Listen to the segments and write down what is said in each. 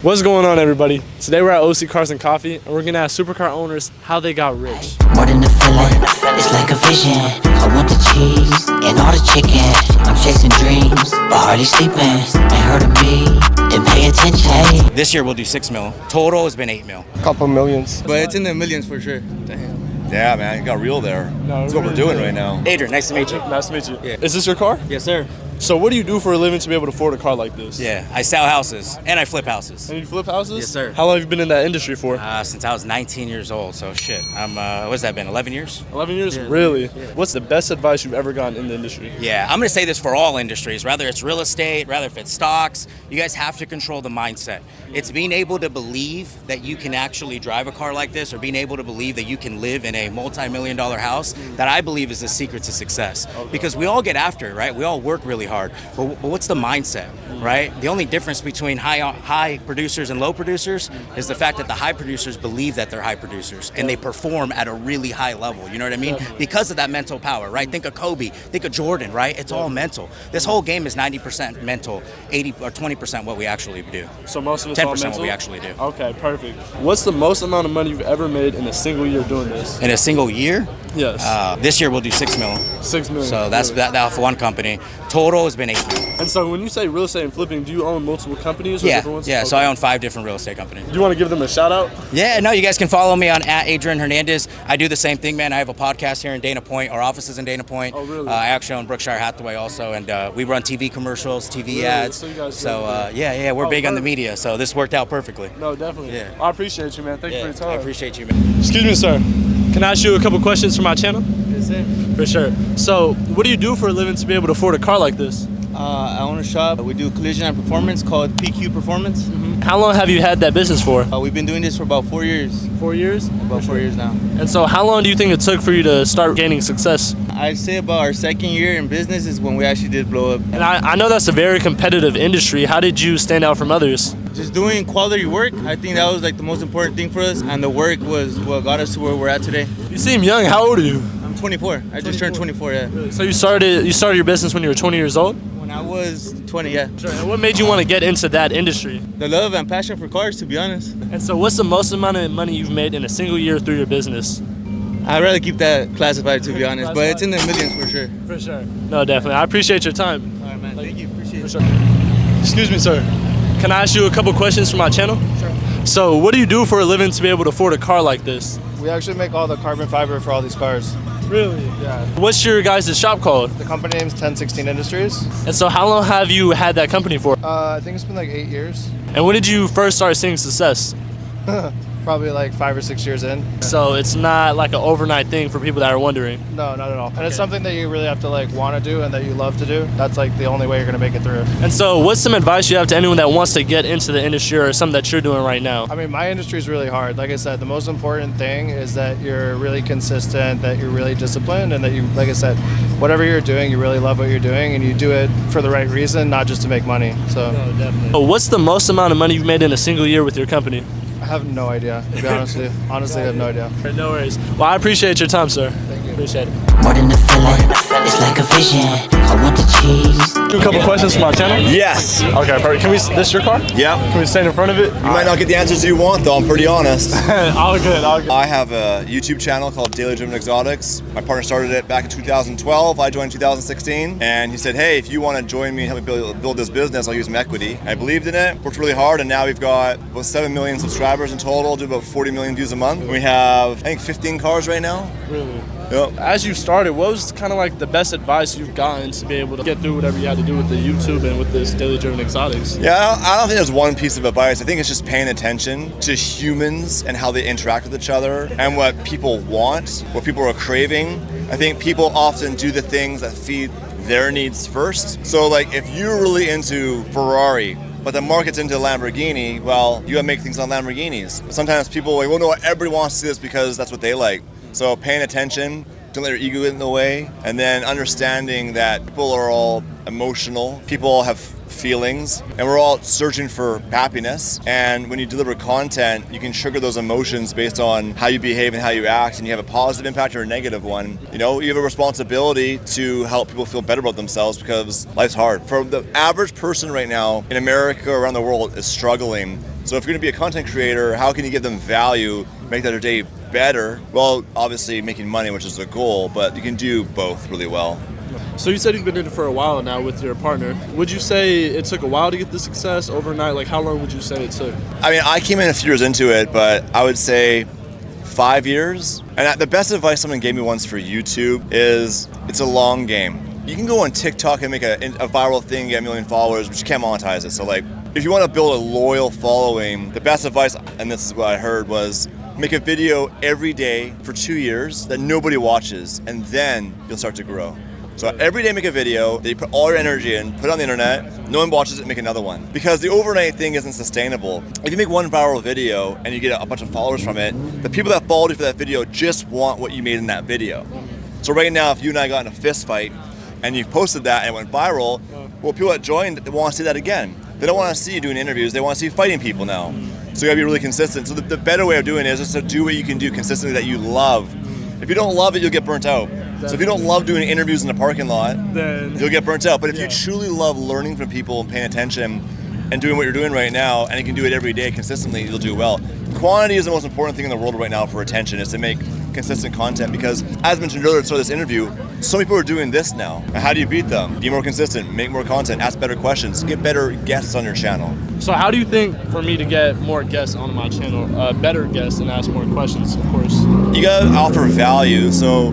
What's going on, everybody? Today we're at OC Cars and Coffee, and we're gonna ask supercar owners how they got rich. More than a feeling, it's like a vision. I want the cheese and all the chicken. I'm chasing dreams, but hardly sleeping. Ain't heard of me, then pay attention. This year we'll do 6 mil. Total has been 8 mil. Couple millions. But it's in the millions for sure. Yeah, man, you got real there. That's what we're doing right now. Adrian, nice to meet you. Nice to meet you. Yeah. Is this your car? Yes, sir. So what do you do for a living to be able to afford a car like this? Yeah, I sell houses and I flip houses. And you flip houses? Yes, sir. How long have you been in that industry for? Since I was 19 years old, so shit. I'm, what's that been, 11 years? 11 years? Really? Yeah. What's the best advice you've ever gotten in the industry? Yeah, I'm gonna say this for all industries, whether it's real estate, whether if it's stocks, you guys have to control the mindset. It's being able to believe that you can actually drive a car like this, or being able to believe that you can live in a multi-million-dollar house, that I believe is the secret to success. Okay. Because we all get after it, right? We all work really hard, but what's the mindset, right? The only difference between high producers and low producers is the fact that the high producers believe that they're high producers and they perform at a really high level, you know what I mean? Because of that mental power, right? Think of Kobe, think of Jordan, right? It's all mental. This whole game is 90% mental, 80 or 20% what we actually do. So most of it's 10% all mental? what we actually do. Okay, perfect. What's the most amount of money you've ever made in a single year doing this? In a single year? Yes. This year we'll do 6 mil. 6 million. So that's that for one company. Total has been 8 mil. And so when you say real estate and flipping, do you own multiple companies? Or different ones? Yeah. Okay. So I own 5 different real estate companies. Do you want to give them a shout out? Yeah, no, you guys can follow me on @Adrian Hernadez. I do the same thing, man. I have a podcast here in Dana Point. Our office is in Dana Point. Oh, really? I actually own Berkshire Hathaway also, and we run TV commercials, TV Really? ads. So you guys We're big on the perfect. media, so this worked out perfectly. No, definitely. Yeah. I appreciate you, man. Thank you for your time. I appreciate you, man. Excuse me, sir. Can I ask you a couple questions for my channel? Yes, sir. For sure. So, what do you do for a living to be able to afford a car like this? I own a shop. We do collision and performance called PQ Performance. How long have you had that business for? We've been doing this for about 4 years. 4 years? About 4 years now. And so, how long do you think it took for you to start gaining success? I'd say about our second year in business is when we actually did blow up. And I know that's a very competitive industry. How did you stand out from others? Just doing quality work. I think that was like the most important thing for us, and the work was what got us to where we're at today. You seem young. How old are you? I'm 24. I just turned 24. Yeah. So you started your business when you were 20 years old? When I was 20, yeah. Sure. And what made you want to get into that industry? The love and passion for cars, to be honest. And so, what's the most amount of money you've made in a single year through your business? I'd rather keep that classified, to be honest, but it's in the millions for sure. For sure. No, definitely. I appreciate your time. All right, man. Thank you. Appreciate it. For sure. Excuse me, sir. Can I ask you a couple questions for my channel? Sure. So, what do you do for a living to be able to afford a car like this? We actually make all the carbon fiber for all these cars. Really? Yeah. What's your guys' shop called? The company name's 1016 Industries. And so, how long have you had that company for? I think it's been like 8 years. And when did you first start seeing success? Probably like 5 or 6 years in. So, it's not like an overnight thing for people that are wondering. No, not at all. And it's something that you really have to like want to do and that you love to do. That's like the only way you're gonna make it through. And so, what's some advice you have to anyone that wants to get into the industry or something that you're doing right now? I mean, my industry is really hard. Like I said, the most important thing is that you're really consistent, that you're really disciplined, and that you, like I said, whatever you're doing, you really love what you're doing, and you do it for the right reason, not just to make money. So, No, definitely. So what's the most amount of money you've made in a single year with your company? I have no idea, to be honest with you. Honestly, I have no idea. No worries. Well, I appreciate your time, sir. Thank you. Appreciate it. More than a feeling, it's like a vision. I want the cheese. A couple questions for my channel? Yes. Okay, perfect. Can we, this your car? Yeah. Can we stand in front of it? You might not get the answers you want, though. I'm pretty honest. All good. I have a YouTube channel called Daily Driven Exotics. My partner started it back in 2012. I joined in 2016, and he said, "Hey, if you want to join me and help me build this business, I'll use some equity." I believed in it, worked really hard, and now we've got about 7 million subscribers in total. Do about 40 million views a month. We have, I think, 15 cars right now. Really? Yep. As you started, what was kind of like the best advice you've gotten to be able to get through whatever you had to do with the YouTube and with this Daily Driven Exotics? Yeah, I don't think there's one piece of advice. I think it's just paying attention to humans and how they interact with each other and what people want, what people are craving. I think people often do the things that feed their needs first. So like if you're really into Ferrari, but the market's into Lamborghini, well, you gotta make things on Lamborghinis. But sometimes people are like, well, no, everybody wants to see this because that's what they like. So paying attention, don't let your ego get in the way, and then understanding that people are all emotional. People have feelings, and we're all searching for happiness. And when you deliver content, you can trigger those emotions based on how you behave and how you act, and you have a positive impact or a negative one. You know, you have a responsibility to help people feel better about themselves because life's hard. For the average person right now in America or around the world is struggling. So if you're going to be a content creator, how can you give them value, make their day better? Well, obviously making money, which is the goal, but you can do both really well. So you said you've been in it for a while now with your partner. Would you say it took a while to get the success overnight? Like, how long would you say it took? I mean, I came in a few years into it, but I would say 5 years. And the best advice someone gave me once for YouTube is it's a long game. You can go on TikTok and make a viral thing, get 1 million followers, but you can't monetize it. So like, if you want to build a loyal following, the best advice, and this is what I heard, was make a video every day for 2 years that nobody watches, and then you'll start to grow. So every day make a video that you put all your energy in, put it on the internet, no one watches it, make another one. Because the overnight thing isn't sustainable. If you make one viral video and you get a bunch of followers from it, the people that followed you for that video just want what you made in that video. So right now, if you and I got in a fist fight and you posted that and it went viral, well, people that joined want to see that again. They don't want to see you doing interviews, they want to see you fighting people now. So you gotta be really consistent. So the better way of doing it is just to do what you can do consistently that you love. If you don't love it, you'll get burnt out. So if you don't love doing interviews in the parking lot, then you'll get burnt out. But if you truly love learning from people and paying attention and doing what you're doing right now, and you can do it every day consistently, you'll do well. Quantity is the most important thing in the world right now for attention, is to make consistent content, because as mentioned earlier at the start of this interview, so many people are doing this now. And how do you beat them? Be more consistent, make more content, ask better questions, get better guests on your channel. So how do you think for me to get more guests on my channel, better guests, and ask more questions, of course? You gotta offer value. So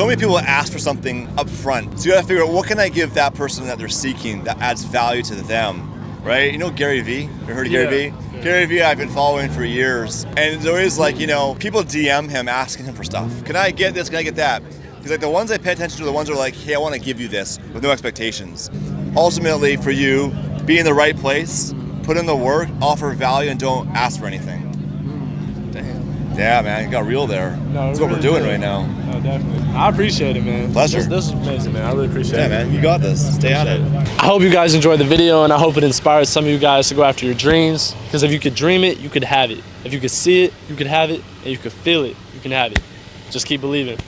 many people ask for something up front. So you gotta figure out, what can I give that person that they're seeking that adds value to them, right? You know Gary Vee? You ever heard of Gary Vee? Yeah. Gary Vee I've been following for years. And it's always like, you know, people DM him asking him for stuff. Can I get this? Can I get that? He's like, the ones I pay attention to are the ones that are like, hey, I wanna give you this with no expectations. Ultimately, for you, be in the right place, put in the work, offer value, and don't ask for anything. Yeah, man, you got real there. No, that's what we're doing right now. No, definitely. I appreciate it, man. Pleasure. This is amazing, man. I really appreciate it. Yeah, man, you got this. Stay at it. I hope you guys enjoyed the video, and I hope it inspires some of you guys to go after your dreams. Because if you could dream it, you could have it. If you could see it, you could have it. And you could feel it, you can have it. Just keep believing.